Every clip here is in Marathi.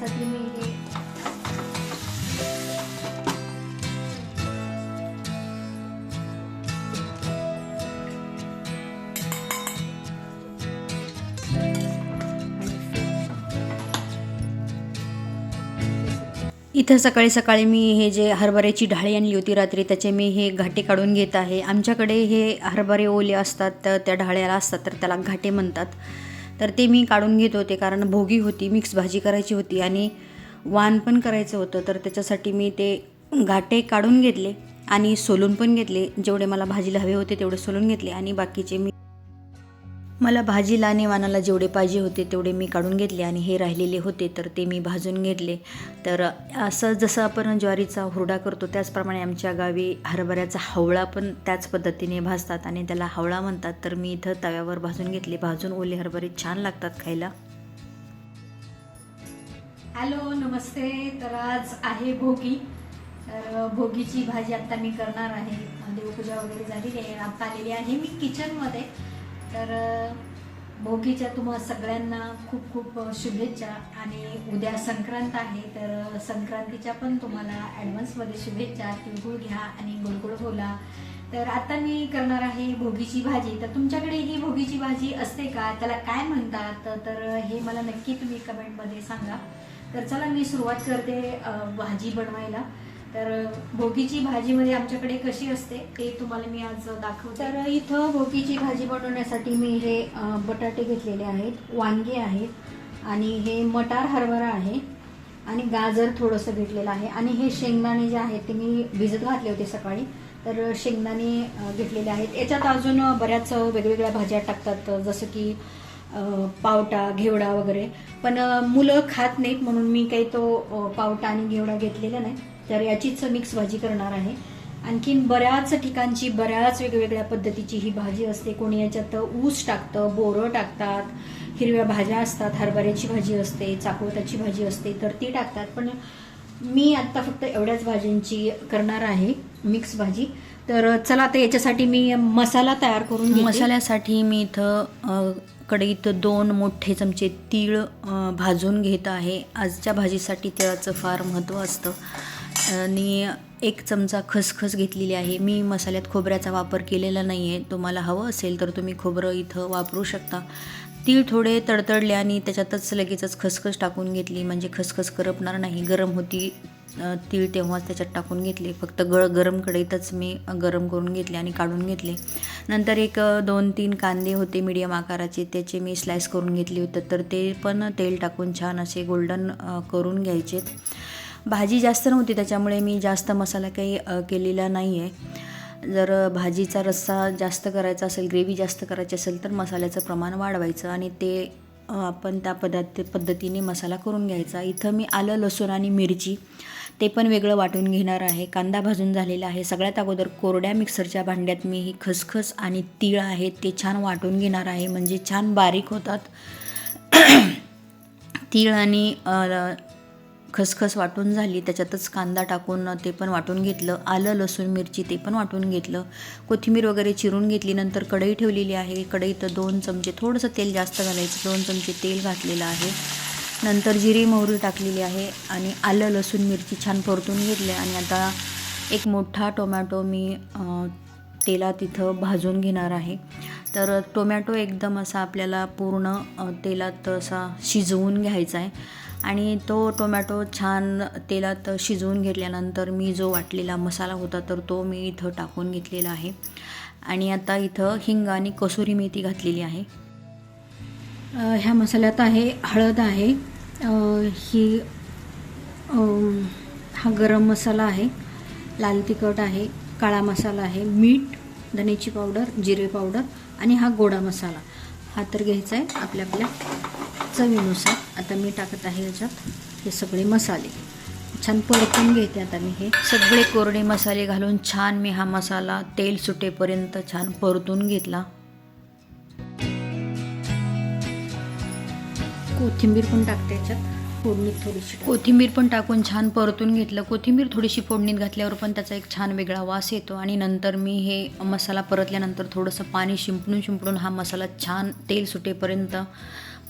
त्यासाठी मी हे इथं सकाळी सकाळी मी हे जे हरभऱ्याची ढाळी आणली होती रात्री, त्याचे मी हे घाटे काढून घेत आहे. आमच्याकडे हे हरभरे ओले असतात तर त्या ढाळ्याला असतात तर त्याला घाटे म्हणतात. तर ते मी काढून घेत होते कारण भोगी होती, मिक्स भाजी करायची होती आणि वाण पण करायचं होतं. तर त्याच्यासाठी मी ते घाटे काढून घेतले आणि सोलून पण घेतले. जेवढे मला भाजीला हवे होते तेवढे सोलून घेतले आणि बाकीचे मला भाजीला आणि वाणाला जेवढे पाहिजे होते तेवढे मी काढून घेतले आणि हे राहिलेले होते तर ते मी भाजून घेतले. तर असं जसं आपण ज्वारीचा हुरडा करतो त्याचप्रमाणे आमच्या गावी हरभऱ्याचा हवळा पण त्याच पद्धतीने भाजतात आणि त्याला हवळा म्हणतात. तर मी इथं तव्यावर भाजून घेतले. भाजून ओले हरभरे छान लागतात खायला. हॅलो, नमस्ते. तर आज आहे भोगी. तर भोगीची भाजी आता मी करणार आहे. देवपूजा वगैरे झालेली आहे. आता आलेली आहे मी किचनमध्ये. तर भोगीच्या तुम्हा सगळ्यांना खूप खूप शुभेच्छा. आणि उद्या संक्रांत आहे तर संक्रांतीच्या पण तुम्हाला ॲडव्हान्समध्ये शुभेच्छा. तिळगुळ घ्या आणि गोडगोड बोला. तर आता मी करणार आहे भोगीची भाजी. तर तुमच्याकडे ही भोगीची भाजी असते का, त्याला काय म्हणतात, तर हे मला नक्की तुम्ही कमेंटमध्ये सांगा. तर चला मी सुरुवात करते भाजी बनवायला. तर भोगीची भाजीमध्ये आमच्याकडे कशी असते ते तुम्हाला मी आज दाखवते. तर इथं भोगीची भाजी बनवण्यासाठी मी हे बटाटे घेतलेले आहेत, वांगे आहेत आणि हे मटार हरभरा आहे आणि गाजर थोडंसं घेतलेलं आहे आणि हे शेंगदाणे जे आहेत ते मी भिजत घातले होते सकाळी. तर शेंगदाणे घेतलेले आहेत. याच्यात अजून बऱ्याच वेगवेगळ्या भाज्या टाकतात जसं की पावटा, घेवडा वगैरे, पण मुलं खात नाहीत म्हणून मी काही तो पावटा आणि घेवडा घेतलेला नाही. तर याचीच मिक्स भाजी करणार आहे. आणखीन बऱ्याच ठिकाणची बऱ्याच वेगवेगळ्या पद्धतीची ही भाजी असते. कोणी याच्यात ऊस टाकतं, बोरं टाकतात, हिरव्या भाज्या असतात, हरभऱ्याची भाजी असते, चाकवताची भाजी असते तर ती टाकतात. पण मी आत्ता फक्त एवढ्याच भाज्यांची करणार आहे मिक्स भाजी. तर चला आता याच्यासाठी मी मसाला तयार करून घेते. मसाल्यासाठी मी इथं कढईत 2 मोठे चमचे तीळ भाजून घेत आहे. आजच्या भाजीसाठी तिळाचं फार महत्त्व असतं. आणि 1 चमचा खसखस घेतलेली आहे. मी मसाल्यात खोबऱ्याचा वापर केलेला नाही आहे. तुम्हाला हवं असेल तर तुम्ही खोबरं इथं वापरू शकता. तीळ थोडे तडतडले आणि त्याच्यातच लगेचच खसखस टाकून घेतली म्हणजे खसखस करपणार नाही. गरम होती तीळ तेव्हाच त्याच्यात टाकून घेतले. फक्त गरम कढईतच मी गरम करून घेतले आणि काढून घेतले. नंतर 2-3 कांदे होते मीडियम आकाराचे, त्याचे मी स्लाइस करून घेतले होते. तर ते पण तेल टाकून छान असे गोल्डन करून घ्यायचेत. भाजी जास्त नव्हती त्याच्यामुळे मी जास्त मसाला काही केलेला नाही आहे. जर भाजीचा रस्सा जास्त करायचा असेल, ग्रेव्ही जास्त करायची असेल तर मसाल्याचं प्रमाण वाढवायचं आणि ते आपण त्या पद्धतीने मसाला करून घ्यायचा. इथं मी आलं, लसूण आणि मिरची ते पण वेगळं वाटून घेणार आहे. कांदा भाजून झालेला आहे. सगळ्यात अगोदर कोरड्या मिक्सरच्या भांड्यात मी ही खसखस आणि तीळ आहेत ते छान वाटून घेणार आहे म्हणजे छान बारीक होतात. तीळ आणि खसखस वाटून झाली त्याच्यातच कांदा टाकून ते पण वाटून घेतलं. आलं, लसूण, मिरची ते पण वाटून घेतलं. कोथिंबीर वगैरे चिरून घेतली. नंतर कढई ठेवलेली आहे. कढईत 2 चमचे, थोडंसं तेल जास्त घालायचं, 2 चमचे तेल घातलेलं आहे. नंतर जिरी मोहरी टाकलेली आहे आणि आलं, लसूण, मिरची छान परतून घेतले. आणि आता 1 मोठा टोमॅटो मी तेलात इथं भाजून घेणार आहे. तर टोमॅटो एकदम असा आपल्याला पूर्ण तेलात असा शिजवून घ्यायचा आहे आणि तो टोमॅटो छान तेलात शिजवून घेतल्यानंतर मी जो वाटलेला मसाला होता तर तो मी इथं टाकून घेतलेला आहे. आणि आता इथं हिंग आणि कसुरी मेथी घातलेली आहे. ह्या मसाल्यात आहे हळद आहे, हा गरम मसाला आहे, लाल तिखट आहे, काळा मसाला आहे, मीठ, धण्याची पावडर, जिरे पावडर आणि हा गोडा मसाला. हा तर घ्यायचा आहे आपल्या चवीनुसार. आता मी टाकत आहे याच्यात हे सगळे मसाले. छान परतून घेते आता मी हे सगळे कोरडे मसाले घालून छान मी हा मसाला तेल सुटेपर्यंत छान परतून घेतला. कोथिंबीर पण टाकते याच्यात, फोडणीत थोडीशी कोथिंबीर पण टाकून छान परतून घेतलं. कोथिंबीर थोडीशी फोडणीत घातल्यावर पण त्याचा एक छान वेगळा वास येतो. आणि नंतर मी हे मसाला परतल्यानंतर थोडंसं पाणी शिंपडून हा मसाला छान तेल सुटेपर्यंत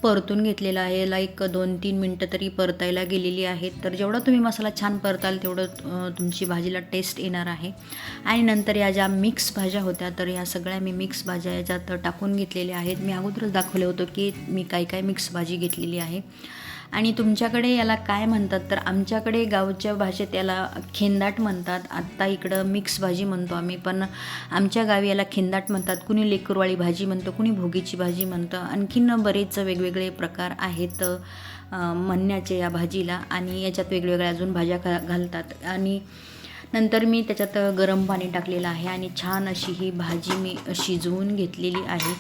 परतून घेतलेला आहे. याला एक 2-3 मिनटं तरी परतायला गेलेली आहेत. तर जेवढा तुम्ही मसाला छान परताल तेवढं तुमची भाजीला टेस्ट येणार आहे. आणि नंतर या ज्या मिक्स भाज्या होत्या तर ह्या सगळ्या मी मिक्स भाज्या याच्यात टाकून घेतलेल्या आहेत. मी अगोदरच दाखवलं होतं की मी काय मिक्स भाजी घेतलेली आहे. आणि तुमच्याकडे याला काय म्हणतात तर आमच्याकडे गावच्या भाषेत याला खिंदाट म्हणतात. आत्ता इकडं मिक्स भाजी म्हणतो आम्ही, पण आमच्या गावी याला खिंदाट म्हणतात. कुणी लेकरवाळी भाजी म्हणतं, कुणी भोगीची भाजी म्हणतं. आणखीन बरेच वेगवेगळे प्रकार आहेत म्हणण्याचे या भाजीला. आणि याच्यात वेगवेगळ्या अजून भाज्या घालतात. आणि नंतर मी त्याच्यात गरम पाणी टाकलेलं आहे आणि छान अशी ही भाजी मी शिजवून घेतलेली आहे.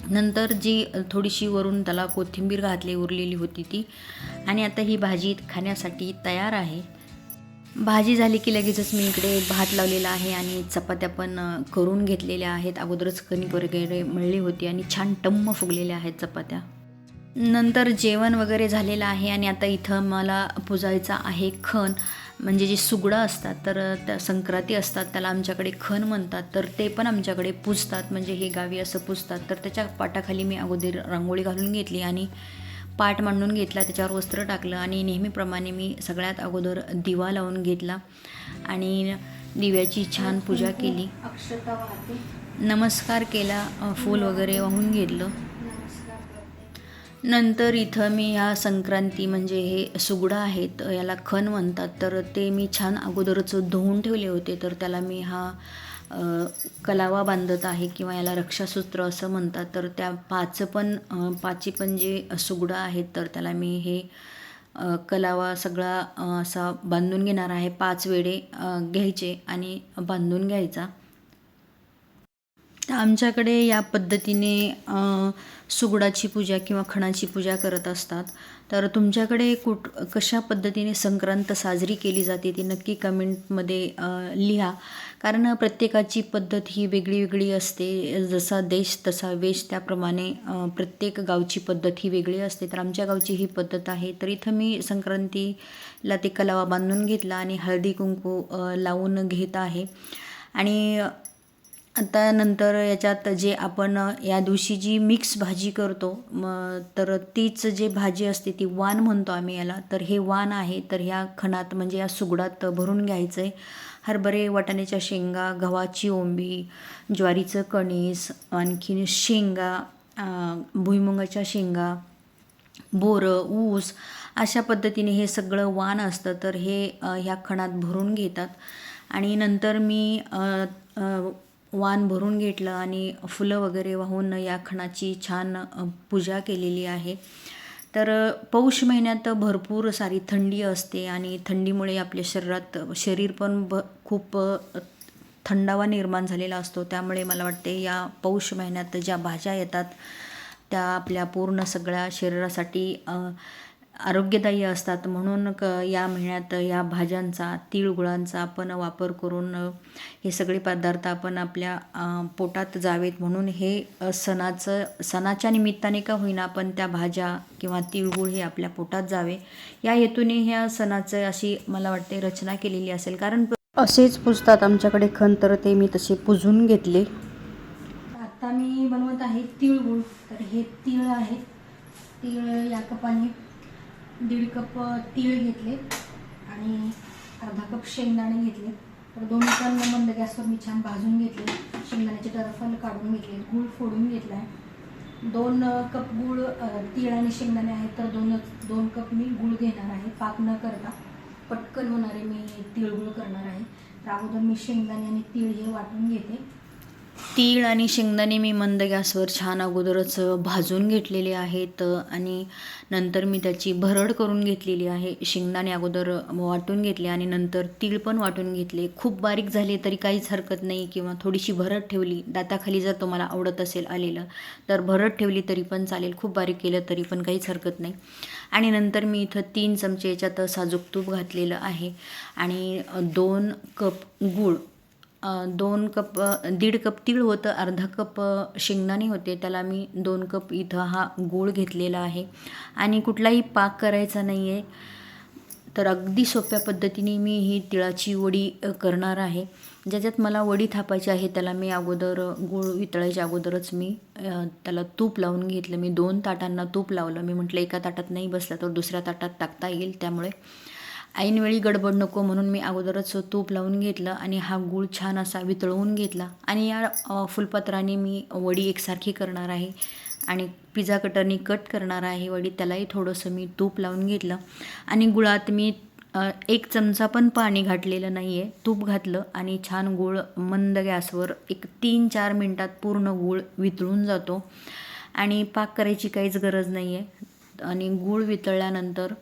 नंतर जी थोडीशी वरून त्याला कोथिंबीर घातली उरलेली होती ती. आणि आता ही भाजी खाण्यासाठी तयार आहे. भाजी झाली की लगेचच मी इकडे भात लावलेला आहे आणि चपात्या पण करून घेतलेल्या आहेत. अगोदरच कणिक वगैरे मळली होती आणि छान टम्म फुगलेल्या आहेत चपात्या. नंतर जेवण वगैरे झालेलं आहे आणि आता इथं मला पुजायचा आहे खण. म्हणजे जे सुगडं असतात तर त्या संक्रांती असतात त्याला आमच्याकडे खण म्हणतात. तर ते पण आमच्याकडे पुजतात, म्हणजे हे गावी असं पुजतात. तर त्याच्या पाटाखाली मी अगोदर रांगोळी घालून घेतली आणि पाट मांडून घेतला, त्याच्यावर वस्त्र टाकलं आणि नेहमीप्रमाणे मी सगळ्यात अगोदर दिवा लावून घेतला आणि दिव्याची छान पूजा केली, अक्षता वाहते, नमस्कार केला, फूल वगैरे वाहून घेतलं. नंतर इथं मी ह्या संक्रांती म्हणजे हे सुगडं आहेत याला खण म्हणतात. तर ते मी छान अगोदरच धुवून ठेवले होते. तर त्याला मी हा कलावा बांधत आहे किंवा याला रक्षासूत्र असं म्हणतात. तर त्या पाची पण जे सुगडं आहेत तर त्याला मी हे कलावा सगळा असा बांधून घेणार आहे. 5 वेढे घ्यायचे आणि बांधून घ्यायचा. आमच्याकडे या पद्धतीने सुगडाची पूजा किंवा खणाची पूजा करत असतात. तर तुमच्याकडे कशा पद्धतीने संक्रांत साजरी केली जाते ती नक्की कमेंटमध्ये लिहा. कारण प्रत्येकाची पद्धत ही वेगळी वेगळी असते. जसा देश तसा वेश, त्याप्रमाणे प्रत्येक गावची पद्धत ही वेगळी असते. तर आमच्या गावची ही पद्धत आहे. तर इथं मी संक्रांतीला ते कलावा बांधून घेतला आणि हळदी कुंकू लावून घेत आहे. आणि आता नंतर याच्यात जे आपण या दिवशी जी मिक्स भाजी करतो तर तीच जे भाजी असते ती वाण म्हणतो आम्ही याला. तर हे वाण आहे. तर ह्या खणात म्हणजे या सुगडात भरून घ्यायचं आहे. हरभरे, वाटाण्याच्या शेंगा, गव्हाची ओंबी, ज्वारीचं कणीस, आणखीन शेंगा, भुईमुगाच्या शेंगा, बोरं, ऊस, अशा पद्धतीने हे सगळं वाण असतं. तर हे ह्या खणात भरून घेतात. आणि नंतर मी वाण भरून घेतलं आणि फुलं वगैरे वाहून या खणाची छान पूजा केलेली आहे. तर पौष महिन्यात भरपूर सारी थंडी असते आणि थंडीमुळे आपल्या शरीर पण खूप थंडावा निर्माण झालेला असतो. त्यामुळे मला वाटते या पौष महिन्यात ज्या भाज्या येतात त्या आपल्या पूर्ण सगळ्या शरीरासाठी आरोग्यदायी असतात. म्हणून या महिन्यात या भाज्यांचा, तिळगुळांचा आपण वापर करून हे सगळे पदार्थ आपण आपल्या पोटात जावेत म्हणून हे सणाच्या निमित्ताने का होईना आपण त्या भाज्या किंवा तिळगुळ हे आपल्या पोटात जावे या हेतूने ह्या सणाचं अशी मला वाटते रचना केलेली असेल. कारण असेच पुजतात आमच्याकडे खण, तर ते मी तसे पुजून घेतले. आता मी बनवत आहे तिळगुळ. तर हे तीळ आहेत. तीळ या कपाने 1.5 कप तीळ घेतले आणि अर्धा कप शेंगदाणे घेतले. तर दोन्ही पण मंद गॅसवर मी छान भाजून घेतले. शेंगदाण्याचे टरफल काढून घेतले, गूळ फोडून घेतला आहे. 2 कप गूळ, तीळ आणि शेंगदाणे आहेत तर 2 कप मी गूळ घेणार आहे. पाक न करता पटकन होणारे मी तिळगुळ करणार आहे. तर अगोदर मी शेंगदाणे आणि तीळ हे वाटून घेते. तीळ आणि शेंगदाणे मी मंद गॅसवर छान अगोदरच भाजून घेतलेले आहेत आणि नंतर मी त्याची भरड करून घेतलेली आहे. शेंगदाणे अगोदर वाटून घेतले आणि नंतर तीळ पण वाटून घेतले. खूप बारीक झाले तरी काहीच हरकत नाही किंवा थोडीशी भरड ठेवली, दाताखाली जर तुम्हाला आवडत असेल आलेलं तर भरड ठेवली तरी पण चालेल. खूप बारीक केलं तरी पण काहीच हरकत नाही. आणि नंतर मी इथं 3 चमचे याच्यात साजूक तूप घातलेलं आहे आणि 2 कप गूळ, 1.5 कप तीळ होतं, अर्धा कप शेंगदाणे होते, त्याला मी 2 कप इथं हा गूळ घेतलेला आहे. आणि कुठलाही पाक करायचा नाही आहे. तर अगदी सोप्या पद्धतीने मी ही तिळाची वडी करणार आहे. ज्याच्यात मला वडी थापायची आहे त्याला मी अगोदर गूळ वितळायच्या अगोदरच मी त्याला तूप लावून घेतलं. मी 2 ताटांना तूप लावलं. मी म्हटलं एका ताटात नाही बसलं तर दुसऱ्या ताटात टाकता येईल, त्यामुळे ऐनवेळी गडबड नको म्हणून मी अगोदरच तूप लावून घेतलं आणि हा गूळ छान असा वितळवून घेतला. आणि या फुलपत्राने मी वडी एकसारखी करणार आहे आणि पिझ्झा कटरनी कट करणार आहे वडी. त्यालाही थोडंसं मी तूप लावून घेतलं आणि गुळात मी 1 चमचा पण पाणी घातलेलं नाही आहे, तूप घातलं आणि छान गूळ मंद गॅसवर एक 3-4 मिनटात पूर्ण गूळ वितळून जातो आणि पाक करायची काहीच गरज नाही आहे. आणि गूळ वितळल्यानंतर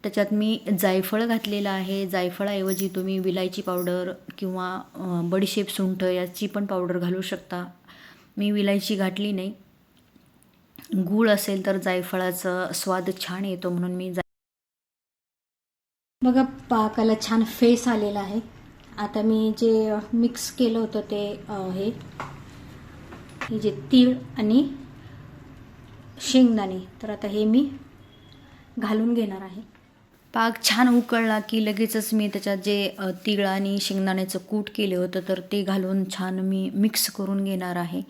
त्याच्यात मी जायफळ घातलेलं आहे. जायफळाऐवजी तुम्ही विलायची पावडर किंवा बडीशेप सुंठ याची पण पावडर घालू शकता. मी विलायची घातली नाही. गूळ असेल तर जायफळाचा स्वाद छान येतो म्हणून मी बघा पाकाला छान फेस आलेला आहे. आता मी जे मिक्स केलं होतं ते हे जे तीळ आणि शेंगदाणे, तर आता हे मी घालून घेणार आहे. पाक छान उकळला की लगेचच मी त्याच्यात जे तीळ आणि शेंगदाण्याचं कूट केलं होतं तर ते घालून छान मी मिक्स करून घेणार आहे.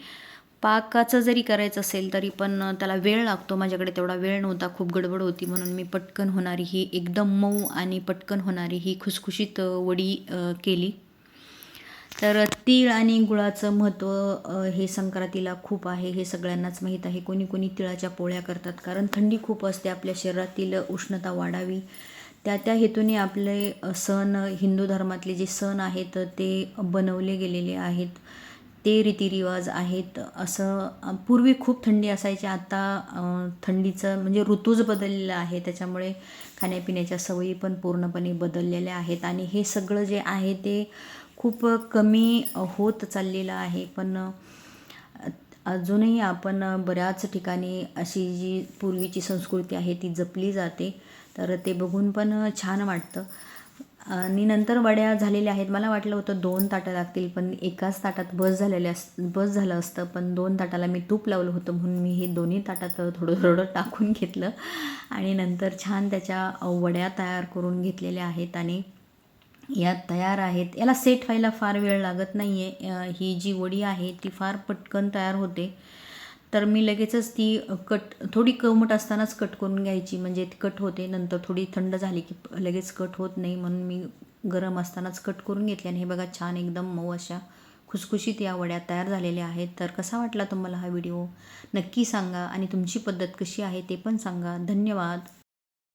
पाकाचं जरी करायचं असेल तरी पण त्याला वेळ लागतो. माझ्याकडे तेवढा वेळ नव्हता, खूप गडबड होती, म्हणून मी पटकन होणारी ही एकदम मऊ आणि पटकन होणारी ही खुसखुशीत वडी केली. तर तीळ आणि गुळाचं महत्त्व हे संक्रांतीला खूप आहे, हे सगळ्यांनाच माहीत आहे. कोणी कोणी तिळाच्या पोळ्या करतात, कारण थंडी खूप असते, आपल्या शरीरातील उष्णता वाढावी त्या हेतूने आपले सण, हिंदू धर्मातले जे सण आहेत ते बनवले गेलेले आहेत, ते रीतिरिवाज आहेत. असं पूर्वी खूप थंडी असायची, आता थंडीचं म्हणजे ऋतूच बदललेला आहे, त्याच्यामुळे खाण्यापिण्याच्या सवयी पण पूर्णपणे बदललेल्या आहेत आणि हे सगळं जे आहे ते खूप कमी होत चाललेलं आहे. पण अजूनही आपण बऱ्याच ठिकाणी अशी जी पूर्वीची संस्कृती आहे ती जपली जाते, तर ते बघून पण छान वाटतं. आणि नंतर वड्या झालेल्या आहेत. मला वाटलं होतं 2 ताटं लागतील, पण एकाच ताटात बस झालं असतं, पण 2 ताटाला मी तूप लावलं होतं म्हणून मी हे दोन्ही ताटात थोडं थोडं टाकून घेतलं आणि नंतर छान त्याच्या वड्या तयार करून घेतलेल्या आहेत आणि या तयार आहेत. याला सेट व्हायला फार वेळ लागत नाही आहे. ही जी वडी आहे ती फार पटकन तयार होते, तर मी लगेचच ती थोडी कोमट असतानाच कट करून घ्यायची, म्हणजे ती कट होते. नंतर थोडी थंड झाली की लगेच कट होत नाही, म्हणून मी गरम असतानाच कट करून घेतली. आणि हे बघा छान एकदम मऊ अशा खुसखुशीत या वड्या तयार झालेल्या आहेत. तर कसा वाटला तुम्हाला हा व्हिडिओ नक्की सांगा आणि तुमची पद्धत कशी आहे ते पण सांगा. धन्यवाद.